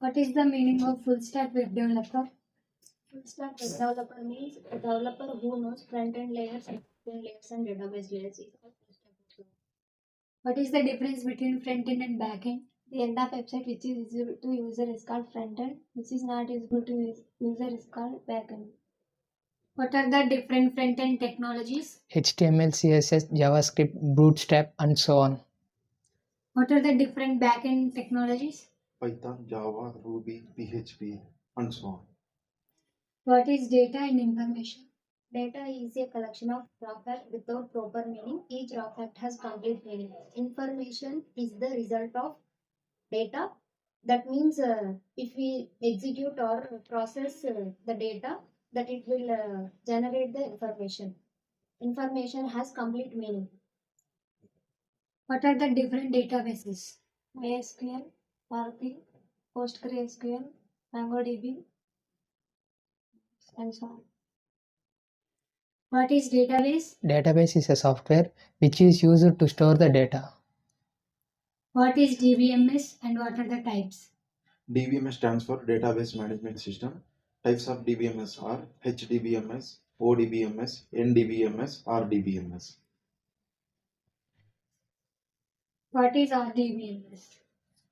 What is the meaning of full stack web developer? Full stack web developer means a developer who knows front-end layers, back-end layers, and database layers. Is called full stack web developer. What is the difference between front end and back end? The end of website which is visible to user is called front-end, which is not visible to user is called back-end. What are the different front end technologies? HTML, CSS, JavaScript, Bootstrap, and so on. What are the different back end technologies? Python, Java, Ruby, PHP, and so on. What is data and information? Data is a collection of raw fact without proper meaning. Each raw fact has complete meaning. Information is the result of data. That means if we execute or process the data, that it will generate the information. Information has complete meaning. What are the different databases? MySQL, Oracle, PostgreSQL, MongoDB, and so on. What is database? Database is a software which is used to store the data. What is DBMS and what are the types? DBMS stands for Database Management System. Types of DBMS are HDBMS, ODBMS, NDBMS, or DBMS. What is RDBMS?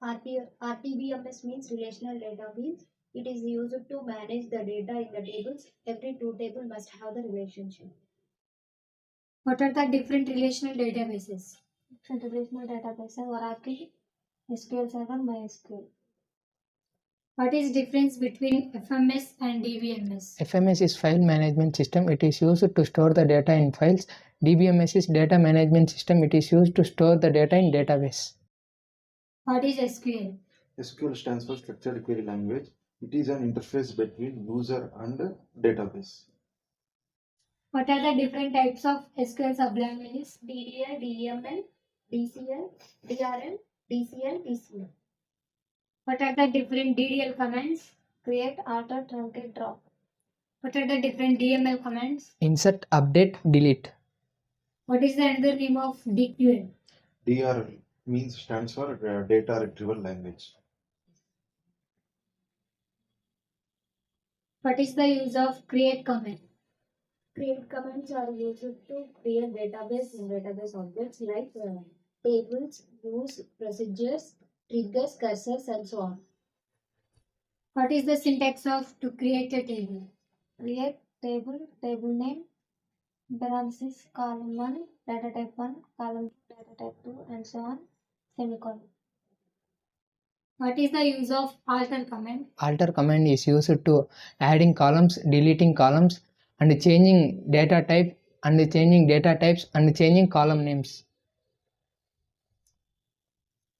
RTBMS means relational database. It is used to manage the data in the tables. Every two tables must have the relationship. What are the different relational databases? Different relational databases: Oracle, SQL Server, MySQL. What is difference between FMS and DBMS? FMS is file management system. It is used to store the data in files. DBMS is data management system. It is used to store the data in database. What is SQL? SQL stands for Structured Query Language. It is an interface between user and database. What are the different types of SQL sublanguages? DDL, DML, DCL, DRL, DCL, DCL. What are the different DDL commands? Create, alter, truncate, drop. What are the different DML commands? Insert, update, delete. What is the another name of DQL? DRL stands for Data Retrieval Language. What is the use of create command? Create commands are used to create database and database objects like tables, views, procedures, triggers, cursors, and so on. What is the syntax of to create a table? Create table, table name, parenthesis, column 1, data type 1, column 2, data type 2, and so on, semicolon. What is the use of alter command? Alter command is used to adding columns, deleting columns, and changing data type, and changing data types, and changing column names.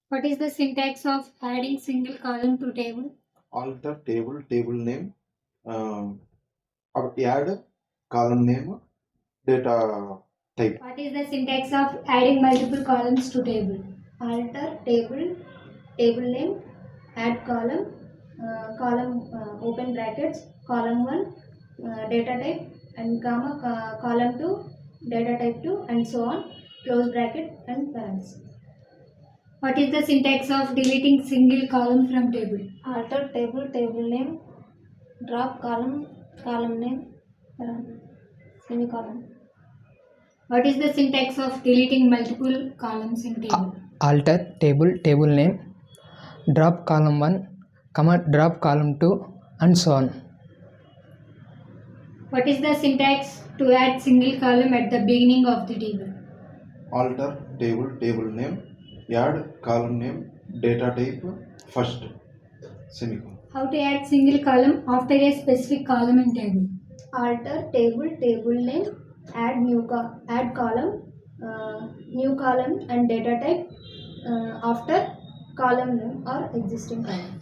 What is the syntax of adding single column to table? Alter table, table name, add column name, data type. What is the syntax of adding multiple columns to table? Alter table, table name, add column, open brackets, column 1, data type, and comma, column 2, data type 2, and so on, close bracket and parentheses. What is the syntax of deleting single column from table? Alter table, table name, drop column, column name, semicolon. What is the syntax of deleting multiple columns in table? Alter table, table name, drop column 1, comma, drop column 2, and so on. What is the syntax to add single column at the beginning of the table? Alter table, table name, add column name, data type first, semicolon. How to add single column after a specific column in table? Alter table, table name, add column, new column and data type after column name or existing column.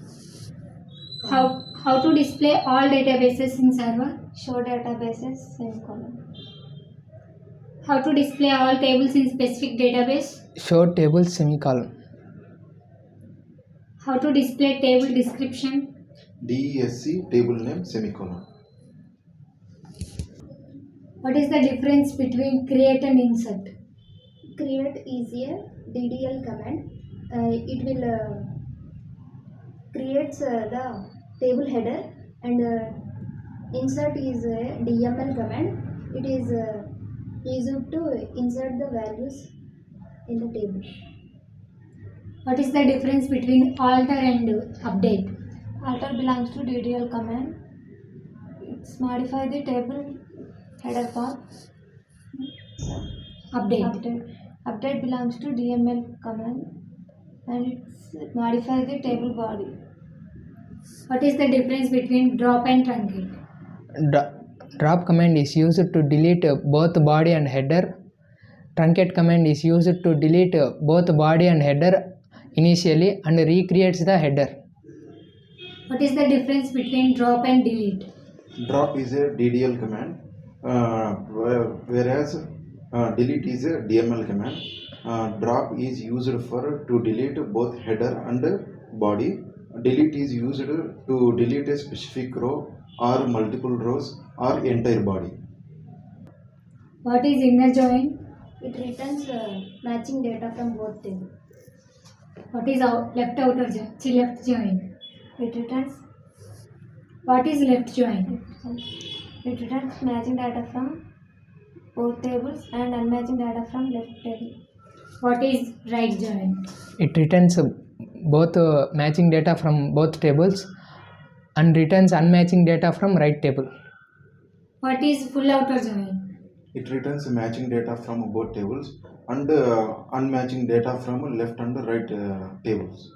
How to display all databases in server? Show databases, semicolon. How to display all tables in specific database? Show table, semicolon. How to display table description? DESC table name, semicolon. What is the difference between create and insert? Create is a DDL command. It will creates the table header, and insert is a DML command. It is used to insert the values in the table. What is the difference between alter and update? Alter belongs to DDL command. It's modify the table header form. Update belongs to DML command, and it's modify the table body. What is the difference between drop and truncate? Drop command is used to delete both body and header. Truncate command is used to delete both body and header initially and recreates the header. What is the difference between drop and delete? Drop is a DDL command, whereas delete is a DML command. Drop is used to delete both header and body. Delete is used to delete a specific row or multiple rows or entire body. What is inner join? It returns matching data from both tables. What is left outer join? Left join. It returns What is left join? it returns matching data from both tables and unmatching data from left table. What is right join? It returns both matching data from both tables and returns unmatching data from right table. What is full outer join? It returns matching data from both tables and unmatching data from left and right tables.